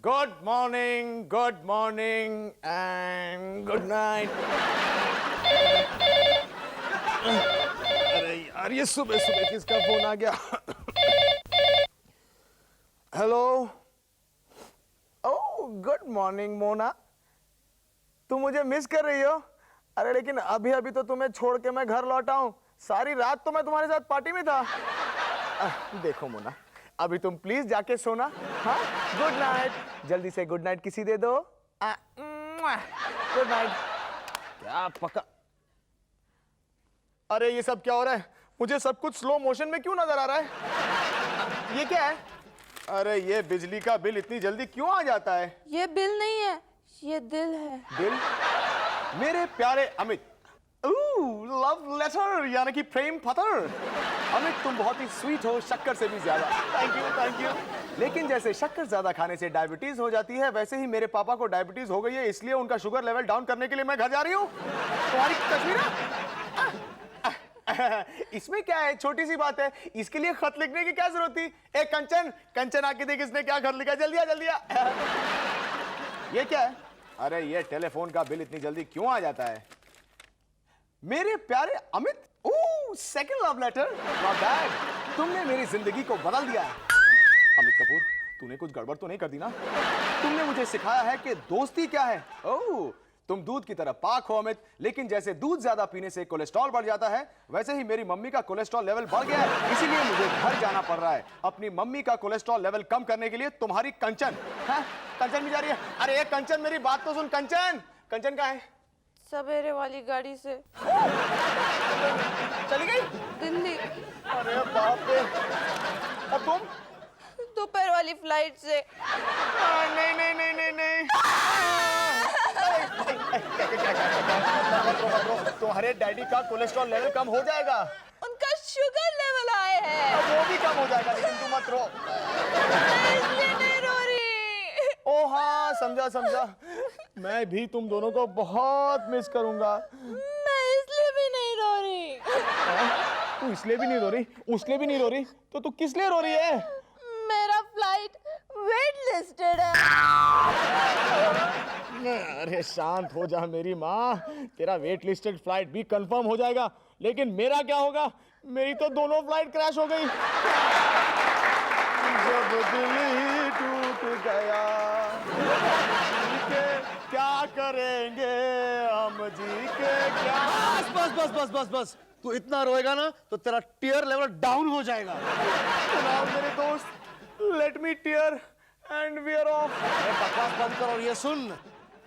Good morning and good night. अरे यार ये सुबह सुबह किसका फोन आ गया? Hello. Oh good morning Mona, तुम मुझे मिस कर रही हो? अरे लेकिन अभी अभी तो तुम्हें छोड़ के मैं घर लौटा हूं। सारी रात तो मैं तुम्हारे साथ पार्टी में था। देखो मोना, अभी तुम प्लीज जाके सोना। हाँ गुड नाइट। जल्दी से गुड नाइट किसी दे दो। Good night. क्या पका? अरे ये सब क्या हो रहा है? मुझे सब कुछ स्लो मोशन में क्यों नजर आ रहा है? ये क्या है? अरे ये बिजली का बिल इतनी जल्दी क्यों आ जाता है? ये बिल नहीं है, ये दिल है। दिल? मेरे प्यारे अमित, लव लेटर यानी कि प्रेम पत्र। अमित तुम बहुत ही स्वीट हो, शक्कर से भी ज्यादा। Thank you. लेकिन जैसे शक्कर ज्यादा खाने से डायबिटीज हो जाती है, वैसे ही मेरे पापा को डायबिटीज हो गई है, इसलिए उनका शुगर लेवल डाउन करने के लिए मैं घर जा रही हूँ। तुम्हारी तस्वीर? इसमें क्या है, छोटी सी बात है, इसके लिए खत लिखने की क्या जरूरत थी? एक कंचन आके देख इसने क्या खत लिखा। जल्दी आ। ये क्या है? अरे ये टेलीफोन का बिल इतनी जल्दी क्यों आ जाता है? मेरे प्यारे Amit, second love letter, not bad. तुमने मेरी जिंदगी को बदल दिया है। अमित कपूर, तूने कुछ गड़बड़ तो नहीं कर दी ना? तुमने मुझे सिखाया है कि दोस्ती क्या है। ओह, तुम दूध की तरह पाक हो अमित, लेकिन जैसे दूध ज्यादा पीने से कोलेस्ट्रॉल बढ़ जाता है, वैसे ही मेरी मम्मी का कोलेस्ट्रॉल लेवल बढ़ गया है, इसीलिए मुझे घर जाना पड़ रहा है अपनी मम्मी का कोलेस्ट्रॉल लेवल कम करने के लिए। तुम्हारी कंचन भी जा रही है। अरे ये कंचन, मेरी बात तो सुन। कंचन कहाँ है? सवेरे वाली गाड़ी से चली गई दिल्ली। अरे बाप रे। और तुम? दोपहर वाली फ्लाइट से। नहीं। तुम्हारे डैडी का कोलेस्ट्रॉल लेवल कम हो जाएगा। उनका शुगर लेवल आए है। अब वो भी कम हो जाएगा, लेकिन तुम मत रो। मैं इसलिए नहीं रो रही। ओ हाँ, समझा। मैं भी तुम दोनों को बहुत मिस करूंगा। मैं इसलिए भी नहीं रो रही। तू इसलिए भी नहीं रो रही, उसलिए भी नहीं रो रही, तो तू किस लिए रो रही है? मेरा फ्लाइट वेट लिस्टेड है। अरे शांत हो जा मेरी माँ, तेरा वेट लिस्टेड फ्लाइट भी कंफर्म हो जाएगा, लेकिन मेरा क्या होगा? मेरी तो दोनों फ्लाइट क्रैश हो गई। जब दिल ही टूट गया, क्या करेंगे हम जी के क्या? बस तू इतना रोएगा ना तो तेरा टीयर लेवल डाउन हो जाएगा। मेरे दोस्त, let me tear and wear off. बकवास बंद कर और ये सुन,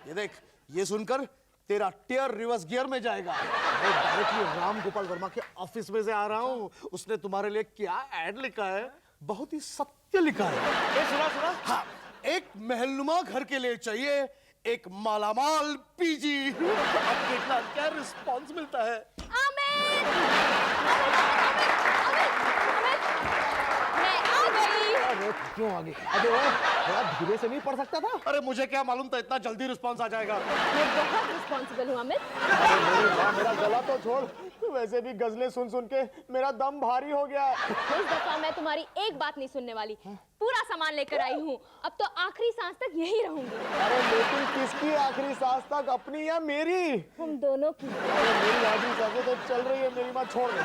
ये देख, ये सुनकर तेरा टीयर रिवर्स गियर में जाएगा। मैं डायरेक्टली राम गोपाल वर्मा के ऑफिस में से आ रहा हूँ। उसने तुम्हारे लिए क्या एड लिखा है, बहुत ही सत्य लिखा है। सुना? हाँ, एक महलनुमा घर के लिए चाहिए एक मालामाल पीजी। अब देखना क्या रिस्पॉन्स मिलता है। अमित, मैं आ गई। अरे क्यों आ गई? अबे ओए, थोड़ा धीरे से नहीं पढ़ सकता था? अरे मुझे क्या मालूम था इतना जल्दी रिस्पॉन्स आ जाएगा। मैं बहुत रिस्पॉन्सिबल हूँ अमित। अरे मेरी माँ, मेरा गला तो छोड़, वैसे भी गजलें सुन के मेरा दम भारी हो गया है। इस दफा मैं तुम्हारी एक बात नहीं सुनने वाली। पूरा सामान लेकर आई हूँ, अब तो आखिरी सांस तक यही रहूंगी। अरे लेकिन किसकी आखिरी सांस तक, अपनी या मेरी? हम दोनों की। अरे मेरी आखिरी सांसें तो चल रही है, मेरी माँ छोड़ दे।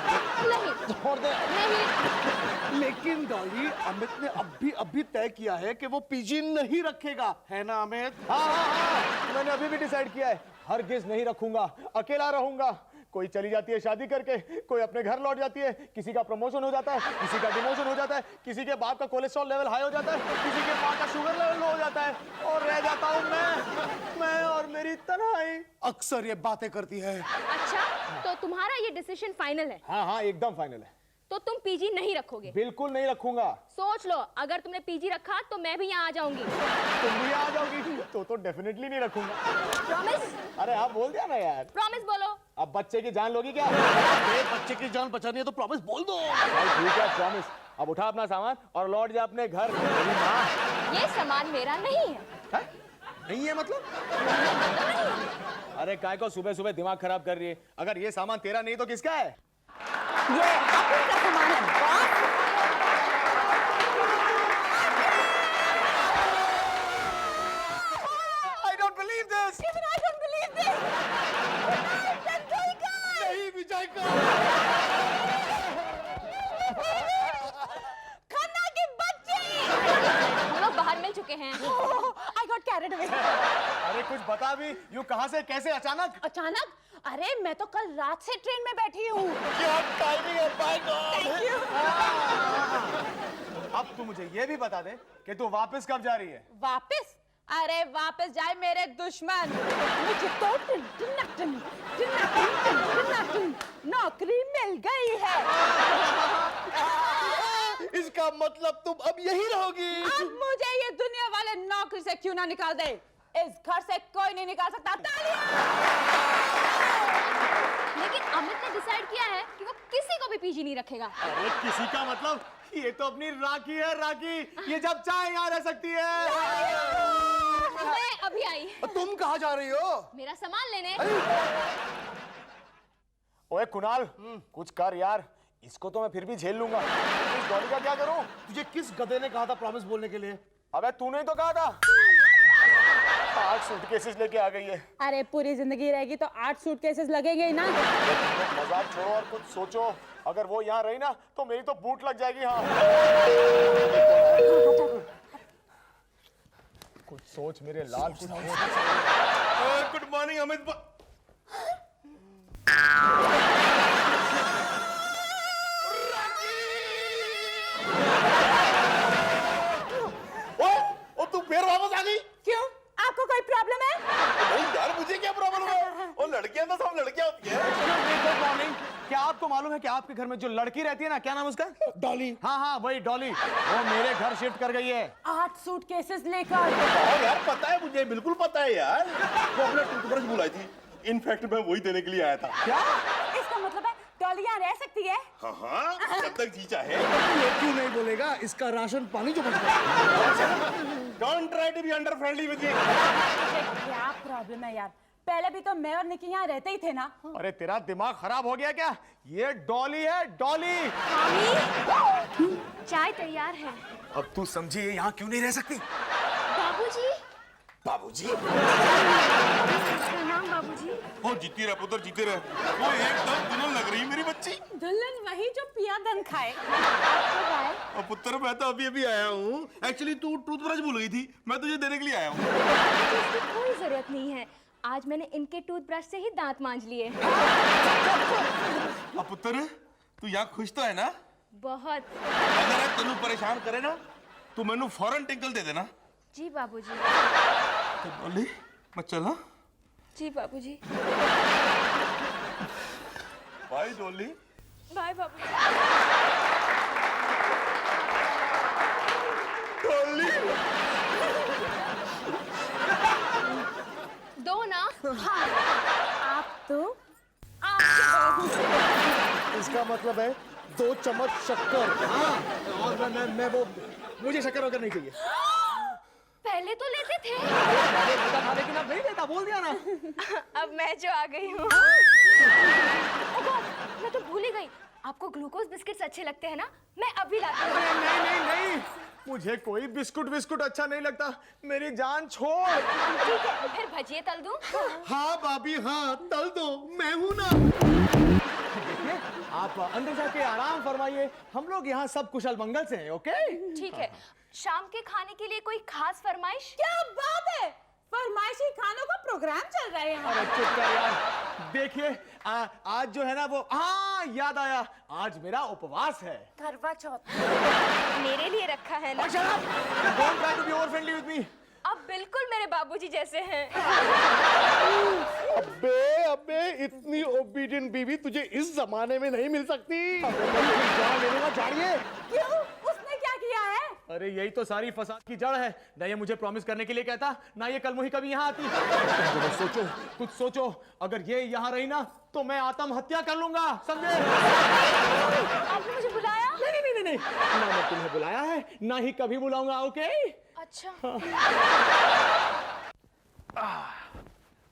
नहीं, छोड़ दे। नहीं। लेकिन डॉली, अमित ने अभी तय किया है कि वो पीजी नहीं रखेगा, है ना अमित? हाँ, मैंने अभी भी डिसाइड किया है, हरगिज नहीं रखूंगा, अकेला रहूंगा। कोई चली जाती है शादी करके, कोई अपने घर लौट जाती है, किसी का प्रमोशन हो जाता है, किसी का डिमोशन हो जाता है, किसी के बाप का कोलेस्ट्रॉल लेवल हाई हो जाता है, किसी के माँ का शुगर लेवल लो हो जाता है, और रह जाता हूँ मैं और मेरी तन्हाई। अक्सर ये बातें करती है। अच्छा, तो तुम्हारा ये डिसीजन फाइनल है? हाँ, एकदम फाइनल है। तो तुम पीजी नहीं रखोगे? बिल्कुल नहीं रखूंगा। सोच लो, अगर तुमने पीजी रखा तो मैं भी यहाँ आ जाऊंगी। तुम भी आ जाओगी तो डेफिनेटली नहीं रखूंगा। प्रॉमिस? अरे हाँ, बोल दिया ना यार। प्रॉमिस बोलो। अब बच्चे की जान लोगी क्या? बच्चे की जान बचानी है तो प्रॉमिस बोल दो। ठीक है, प्रॉमिस। अब उठा अपना सामान और लौट जा अपने घर। मेरी माँ, ये सामान मेरा नहीं है। नहीं है मतलब? अरे काय को सुबह सुबह दिमाग खराब कर रही है? अगर ये सामान तेरा नहीं तो किसका है? ये अपने का सामान है बॉस। चुके हैं। I got carried away. अरे कुछ बता भी, यूं कहां से कैसे अचानक? अचानक? अरे मैं तो कल रात से ट्रेन में बैठी हूँ। क्या टाइमिंग है, बाय गॉड। Thank you. अब तू मुझे ये भी बता दे कि तू वापस कब जा रही है? वापस? अरे वापस जाए मेरे दुश्मन। मुझे तो नौकरी मिल गई है। इसका मतलब तुम अब यही रहोगी? अब मुझे ये दुनिया वाले नौकरी से क्यों ना निकाल दे? इस घर से कोई नहीं निकाल सकता। तालियां! लेकिन अमित ने डिसाइड किया है कि वो किसी को भी पीजी नहीं रखेगा। अरे किसी का मतलब, ये तो अपनी राखी है, राखी। ये जब चाहे यहाँ रह सकती है। मैं अभी आई। तुम कहाँ जा रही हो? मेरा सामान लेने। ओए कुणाल, कुछ कर यार, इसको तो मैं फिर भी झेल लूंगा। इस डॉली का क्या करूं? तुझे किस गधे ने कहा था प्रॉमिस बोलने के लिए? अबे तूने ही तो कहा था। 8 सूटकेसेस लेके आ गई है। अरे पूरी जिंदगी रहेगी तो 8 सूटकेसेस लगेंगे ही ना। मजाक छोड़ो और कुछ सोचो। अगर वो यहाँ रही ना तो मेरी तो बूट लग जाएगी। हाँ, कुछ सोच मेरे लाल, कुछ सोच। Good morning Amit. ओ तू फिर वापस आ गई? क्यों? आपको कोई प्रॉब्लम है? नहीं यार, मुझे क्या प्रॉब्लम है? और लड़कियां तो सब लड़कियां होती हैं। Good morning. क्या आपको मालूम है कि आपके घर में जो लड़की रहती है ना, क्या नाम है उसका? डॉली। हाँ हाँ, वही डॉली। वो मेरे घर शिफ्ट कर गई है। 8 सूटकेसेस लेकर। और यार पता है, मुझे बिल्कुल पता है यार। वो अपना टूथब्रश बुलाई थी। इनफैक्ट मैं वही देने के लिए आया था। क्या? इसका मतलब है डॉली यहाँ रह सकती है? हाँ हाँ, जब तक जी चाहे। ये क्यों नहीं बोलेगा? इसका राशन पानी जो बच गया। Don't try to be under friendly with me. क्या प्रॉब्लम है यार? पहले भी तो मैं और निकी यहाँ रहते ही थे ना। अरे तेरा दिमाग खराब हो गया क्या? ये डॉली है, डॉली। मामी, चाय तैयार है। अब तू समझी ये यहाँ क्यों नहीं रह सकती? बाबूजी। बाबूजी। प्रणाम बाबूजी। ओ जीती रहे पुत्र, जीती रहे। वो एकदम दुल्हन लग रही है मेरी बच्ची। दुल्हन वही जो पिया धन खाए। कब आए? और पुत्र मैं तो अभी अभी आया हूँ। एक्चुअली तू टूथब्रश भूल गई थी, मैं तुझे देने के लिए आया हूँ। इसकी कोई जरूरत नहीं है। आज मैंने इनके टूथब्रश से ही दांत मांज लिए। अब पुत्र तू यहाँ खुश तो है ना? बहुत। अगर तेनू परेशान करे ना तो मैनू फौरन टिंकल दे देना। जी बाबूजी। तो डॉली मैं चला? जी बाबूजी। बाय डॉली। बाय बाबूजी। डॉली। दो ना। हाँ, आप तो इसका मतलब है 2 चम्मच शक्कर। हाँ, और मैं वो, मुझे शक्कर वगैरह नहीं चाहिए। पहले तो लेते थे। लेकिन अब नहीं देता, बोल दिया ना। अब मैं जो आ गई हूँ। मैं तो भूल ही गई। आपको ग्लूकोज बिस्किट्स अच्छे लगते हैं ना? मैं अभी लाती हूँ। अरे नहीं नहीं नहीं, मुझे कोई बिस्कुट अच्छा नहीं लगता। मेरी जान छोड़। ठीक है, फिर भजिए तल दूं? हाँ भाभी हाँ, तल दो, मैं हूं ना। देखिए, आप अंदर जाके आराम फरमाइए। हम लोग यहाँ सब कुशल मंगल से हैं, ओके? ठीक है। शाम के खाने के लिए कोई खास फरमाइश? क्या बात है? फरमाइशी खानों का प्रोग्राम चल रहा है यहाँ। अरे चुप कर यार। देखिए, आज जो है ना वो, हाँ याद आया, आज मेरा उपवास है। करवा चौथ। मेरे लिए रखा है ना? Shut up! Don't try to be over friendly with me. आप बिल्कुल मेरे बाबूजी जैसे हैं। अबे इतनी ओबीडियंट बीवी तुझे इस जमाने में नहीं मिल सकती। जान ले लूंगा, जानिए। क्यों? उसने क्या किया है? अरे यही तो सारी फसाद की जड़ है। ना ये मुझे प्रॉमिस करने के लिए कहता, ना ये कल मुही कभी यहाँ आती। जरा सोचो, कुछ सोचो। अगर ये यहाँ रही ना तो मैं आत्महत्या कर लूंगा, समझे? आपने मुझे बुलाया? नहीं, ना मैं तुम्हें बुलाया है, ना ही कभी बुलाऊंगा, ओके? अच्छा।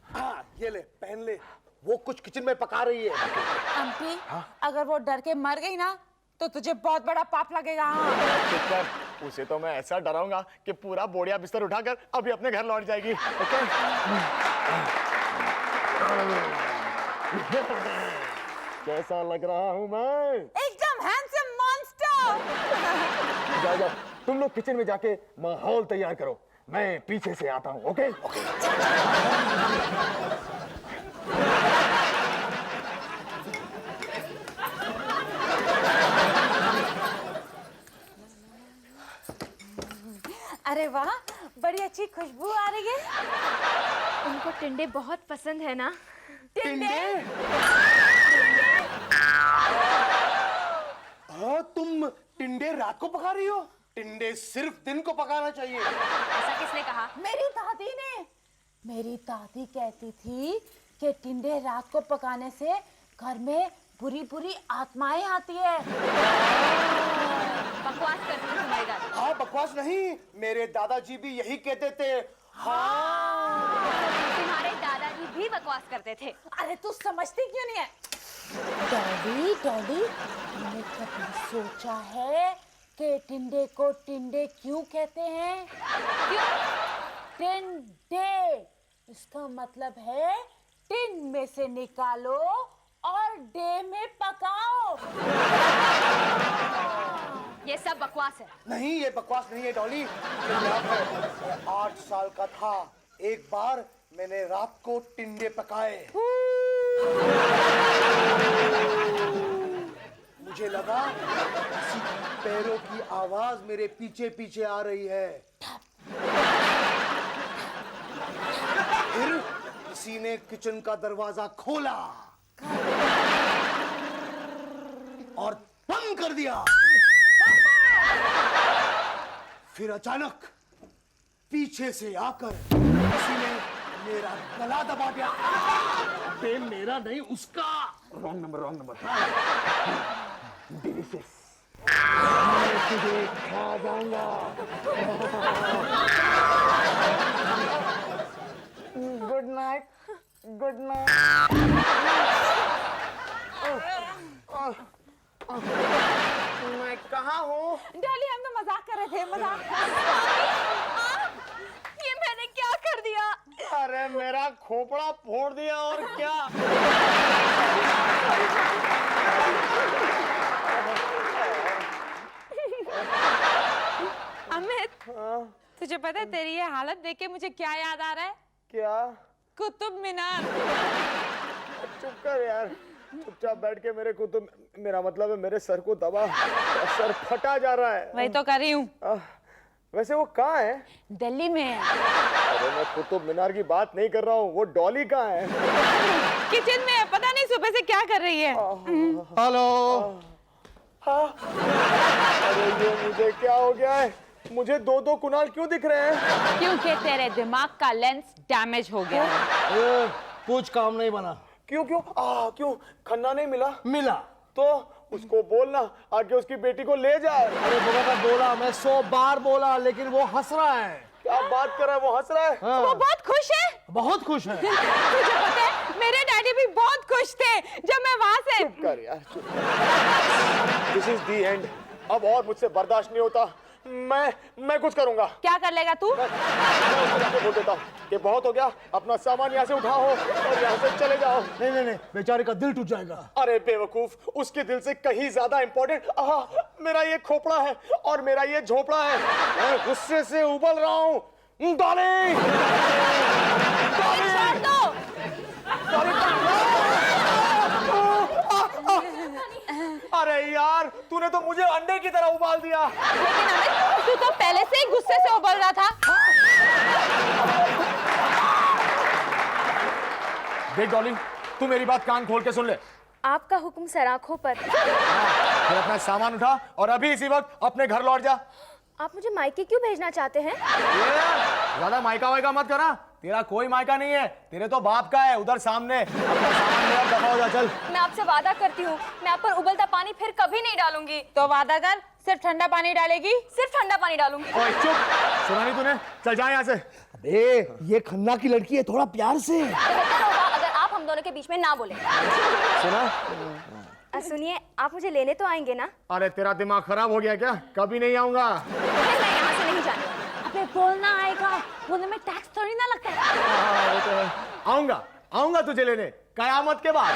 हाँ, ये ले, पहन ले। वो कुछ किचन में पका रही है। अम्पी, अगर वो डर के मर गई ना तो तुझे बहुत बड़ा पाप लगेगा। चुप कर, उसे तो मैं ऐसा डराऊंगा कि पूरा बोरिया बिस्तर उठाकर अभी अपने घर लौट जाएगी, ओके? कैसा लग रहा हूं मैं? एकदम हैंडसम मॉन्स्टर। जाओ जाओ, तुम लोग किचन में जाके माहौल तैयार करो, मैं पीछे से आता हूँ। Okay okay. अरे वाह, बड़ी अच्छी खुशबू आ रही है। उनको टिंडे बहुत पसंद है ना। टिंडे? हाँ, तुम टिंडे रात को पका रही हो? टिंडे सिर्फ दिन को पकाना चाहिए। ऐसा किसने कहा? मेरी दादी ने। मेरी दादी कहती थी कि टिंडे रात को पकाने से घर में बुरी बुरी आत्माएं आती है। बकवास करती है तुम्हारी दादी। हाँ, बकवास नहीं, मेरे दादाजी भी यही कहते थे। हाँ। तुम्हारे दादाजी भी बकवास करते थे। अरे तू समझती क्यों नहीं है? डॉली डॉली, तुमने कभी सोचा है कि टिंडे को टिंडे क्यों कहते हैं? क्यों? टिंडे, इसका मतलब है टिन में से निकालो और डे में पकाओ। ये सब बकवास है। नहीं, ये बकवास नहीं है डॉली, ये याद है, मैं 8 साल का था, एक बार मैंने रात को टिंडे पकाए। मुझे लगा किसी पैरों की आवाज मेरे पीछे पीछे आ रही है। फिर किसी ने किचन का दरवाजा खोला और बंद कर दिया। फिर अचानक पीछे से आकर किसी ने मेरा गला दबा दिया। पे मेरा नहीं, उसका। Wrong number. डिलीशियस, मैं तुझे खा जाऊंगा। Good night, good night. मैं कहाँ हूँ? डॉली, हम तो मजाक कर रहे थे, मजाक। ये मैंने क्या कर दिया? अरे मेरा खोपड़ा फोड़ दिया और क्या। अमित, तुझे पता है तेरी ये हालत देख के मुझे क्या याद आ रहा है? क्या? कुतुब मीनार। चुप कर यार, चुपचाप बैठ के मेरे को तो, मेरा मतलब है मेरे सर को दबा, सर फटा जा रहा है। वही तो कर रही हूँ। वैसे वो कहाँ है? दिल्ली में है। अरे मैं कुतुब मीनार की बात नहीं कर रहा हूँ, वो डॉली कहाँ है? किचन में है, पता नहीं सुबह से क्या कर रही है। हेलो। अरे ये मुझे क्या हो गया है? मुझे 2-2 कुणाल क्यों दिख रहे हैं? क्योंकि तेरे दिमाग का लेंस डैमेज हो गया है। कुछ काम नहीं बना। क्यों? क्यों? खन्ना नहीं मिला? मिला तो उसको बोलना आगे उसकी बेटी को ले जाए। अरे बाबा, बोला मैं 100 बार बोला, लेकिन वो हंस रहा है। क्या बात कर रहा है? वो हंस रहा है? हाँ। वो बहुत खुश है। बहुत खुश है। तुझे पता है मेरे डैडी भी बहुत खुश थे जब मैं वहां से। चुप कर यार, चुप। This is the end। अब और मुझसे बर्दाश्त नहीं होता। मैं कुछ करूंगा। क्या कर लेगा तू? मैं उसको जाके बोल देता हूँ कि बहुत हो गया, अपना सामान यहाँ से उठाओ और यहाँ से चले जाओ। नहीं, बेचारे का दिल टूट जाएगा। अरे बेवकूफ, उसके दिल से कहीं ज्यादा इंपॉर्टेंट मेरा ये खोपड़ा है और मेरा ये झोपड़ा है। मैं गुस्से से उबल रहा हूँ। डॉली! छोड़ दो। अरे यार, तूने तो मुझे अंडे की तरह उबाल दिया। लेकिन अमित, तू तो पहले से ही गुस्से से उबल रहा था। देख डॉली, तू मेरी बात कान खोल के सुन ले। आपका हुक्म सर आंखों पर। फिर अपना सामान उठा और अभी इसी वक्त अपने घर लौट जा। आप मुझे मायके क्यों भेजना चाहते हैं? ज्यादा मायका वायका मत करा, तेरा कोई मायका नहीं है, तेरे तो बाप का है उधर सामने। अपना सामान ले और दफा हो जा, चल। मैं आपसे वादा करती हूँ, मैं आप पर उबलता पानी फिर कभी नहीं डालूंगी। तो वादा कर, सिर्फ ठंडा पानी डालेगी। सिर्फ ठंडा पानी डालूंगी। ओए चुप, सुना नहीं तूने? चल जा यहाँ से। अबे, ये खन्ना की लड़की है, थोड़ा प्यार से। बेहतर होगा अगर आप हम दोनों के बीच में ना बोले। सुना? सुनिए, आप मुझे लेने तो आएंगे ना? अरे तेरा दिमाग खराब हो गया क्या? कभी नहीं आऊंगा। फिर मैं यहाँ से नहीं जाने। अबे बोलना आएगा, बोलने में टैक्स थोड़ी ना लगता है। वो तो है। आऊंगा तुझे लेने, कयामत के बाद।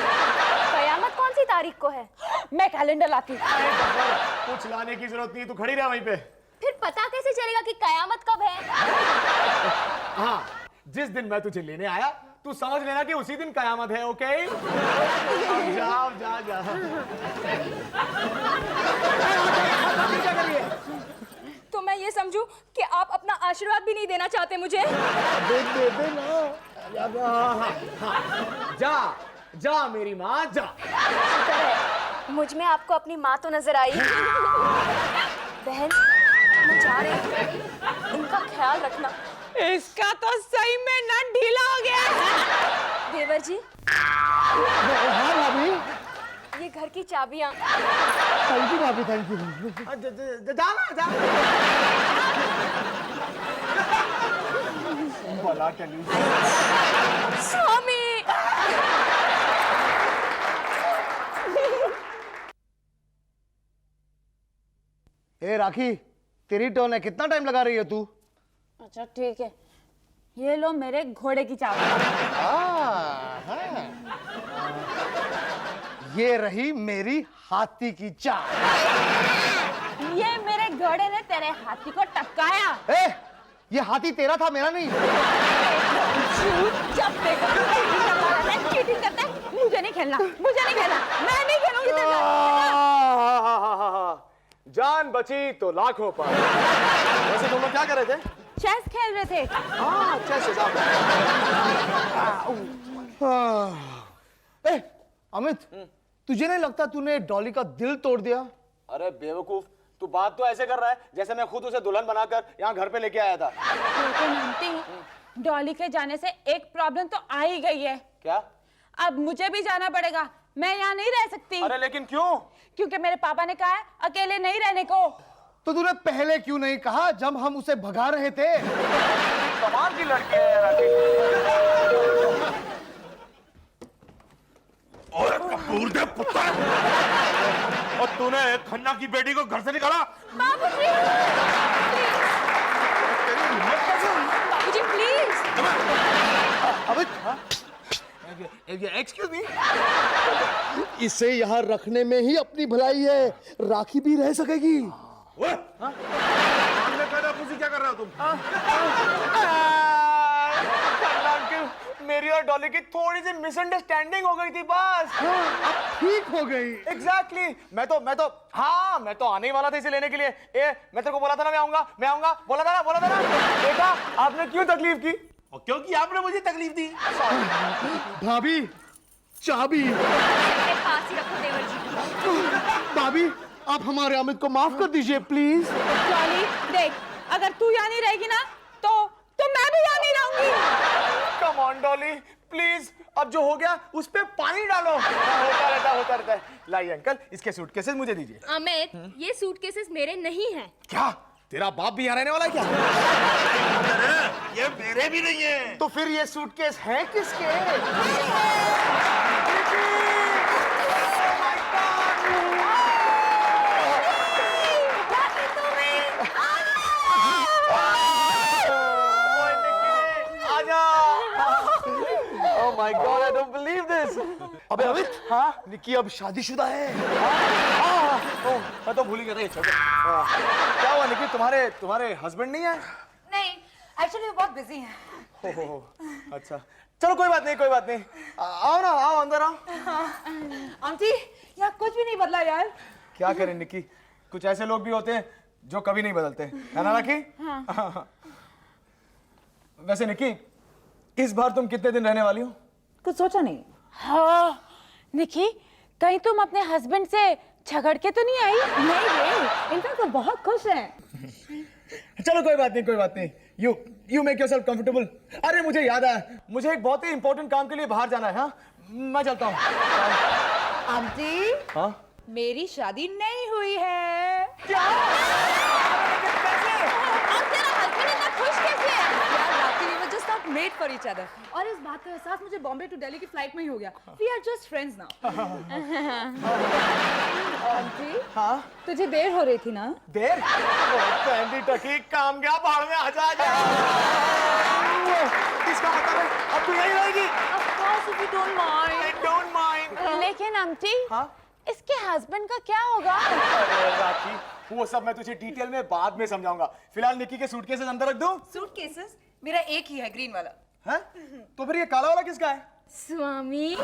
कयामत कौन सी तारीख को है? मैं कैलेंडर लाती हूँ। कुछ लाने की जरूरत नहीं, तू खड़ी रह वहीं पे। फिर पता कैसे चलेगा कि कयामत कब है? हाँ, जिस दिन मैं तुझे लेने आया तू समझ लेना कि उसी दिन कयामत है। ओके? अब जा जा जा। क्या कर रही है? तो मैं ये समझूं कि आप अपना आशीर्वाद भी नहीं देना चाहते मुझे? दे दे ना। जा जा मेरी माँ जा। मुझ में आपको अपनी माँ तो नजर आई। बहन, मैं जा रही हूँ, इनका ख्याल रखना। इसका तो सही में नट ढीला हो गया है। देवर जी, हाँ भाभी, ये घर की चाबियाँ। थैंक यू भाभी, थैंक यू। जा ना जा। भला टली। स्वामी, ए राखी, तेरी टर्न है, कितना टाइम लगा रही है तू? अच्छा ठीक है, ये लो मेरे घोड़े की चाबी। ये रही मेरी हाथी की चाल। ये मेरे घोड़े ने तेरे हाथी को टपकाया। ए, ये हाथी तेरा था, मेरा नहीं। जब देखो चीटिंग करता है। मुझे नहीं खेलना, मुझे नहीं खेलना, मैं नहीं खेलूंगी तेरे साथ। जान बची तो लाखों पर। वैसे तुम लोग क्या कर रहे थे? चेस खेल रहे थे। हाँ, चेस। ए, अमित, तुझे नहीं लगता तूने डॉली का दिल तोड़ दिया? अरे बेवकूफ, तू बात तो ऐसे कर रहा है जैसे मैं खुद उसे दुल्हन बनाकर यहाँ घर पे लेके आया था। लेकिन आंटी, डॉली के जाने से एक प्रॉब्लम तो आ ही गई है। क्या? अब मुझे भी जाना पड़ेगा, मैं यहाँ नहीं रह सकती। अरे लेकिन क्यों? क्योंकि मेरे पापा ने कहा है अकेले नहीं रहने को। तो तूने पहले क्यों नहीं कहा जब हम उसे भगा रहे थे? कमाल की लड़की है राखी। और कपूर दे पुत्र, और तूने खन्ना की बेटी को घर से निकाला? बाबूजी, बाबूजी प्लीज। Amit, excuse me. इसे यहाँ रखने में ही अपनी भलाई है, राखी भी रह सकेगी। ओए, क्या कर रहे हो तुम? मेरी और डॉली की थोड़ी सी मिसअंडरस्टैंडिंग हो गई थी बस। अब ठीक हो गई। एग्जैक्टली। मैं तो आने ही वाला था इसे लेने के लिए। मैं तेरे को बोला था ना, मैं आऊंगा, बोला था ना। देखा आपने क्यों तकलीफ की? और क्योंकि आपने मुझे तकलीफ दी। भाभी, चाबी। अपने पास ही रखो देवर जी। भाभी, आप हमारे अमित को माफ कर दीजिए प्लीज। डॉली देख, अगर तू यहाँ नहीं रहेगी ना तो मैं भी यहाँ नहीं रहूंगी। कम ऑन डॉली प्लीज, अब जो हो गया उस पे पानी डालो। होता रहता है। लाइए अंकल, इसके सूटकेसेस मुझे दीजिए। अमित, ये सूटकेसेस मेरे नहीं हैं। क्या तेरा बाप भी यहाँ रहने वाला है क्या? ये मेरे भी नहीं है। तो फिर ये सूटकेस है किसके? Oh my God, I don't believe this. अबे अमित, हाँ, निक्की अब शादीशुदा है। मैं तो भूल ही गया था ये छोटे। क्या हुआ निक्की, तुम्हारे हस्बैंड नहीं है? नहीं, एक्चुअली वो बहुत बिजी हैं। अच्छा, चलो कोई बात नहीं। आओ ना, आओ अंदर आओ। आंटी, यहाँ कुछ भी नहीं बदला यार। क्या करें निक्की, कुछ ऐसे लोग भी होते हैं जो कभी नहीं बदलते, है ना राखी? हाँ। वैसे निक्की, इस बार तुम कितने दिन रहने वाली हो? कुछ सोचा नहीं। हाँ, निकी, कहीं तुम अपने हस्बैंड से झगड़ के तो नहीं आई? नहीं रे, इनफैक्ट वो बहुत खुश हैं। चलो कोई बात नहीं। You make yourself comfortable. अरे मुझे याद आया, मुझे एक बहुत ही इंपॉर्टेंट काम के लिए बाहर जाना है। हाँ, मैं चलता हूँ। आंटी, हाँ? मेरी शादी नहीं हुई है। क्या? और तेरा हस्बैंड इतना खुश कैसे है? यार, राखी, we were just not made for each other। और इस बात का एहसास मुझे बॉम्बे टू दिल्ली की फ्लाइट में ही हो गया। We are just friends now। Aunty, हाँ? तुझे देर हो रही थी ना? देर? कैंडी टकी, काम गया बाहर में, आजा। इसका मतलब है अब तू यही रहेगी? Of course, if you don't mind। I don't mind। लेकिन आंटी, हाँ? इसके हस्बैंड का क्या होगा? अरे राखी, वो सब मैं तुझे डिटेल में बाद में समझाऊंगा। फिलहाल निक्की के सूटकेसेस अंदर रख दूं? सूटकेसेस मेरा एक ही है, ग्रीन वाला। हैं? तो फिर ये काला वाला किसका है? स्वामी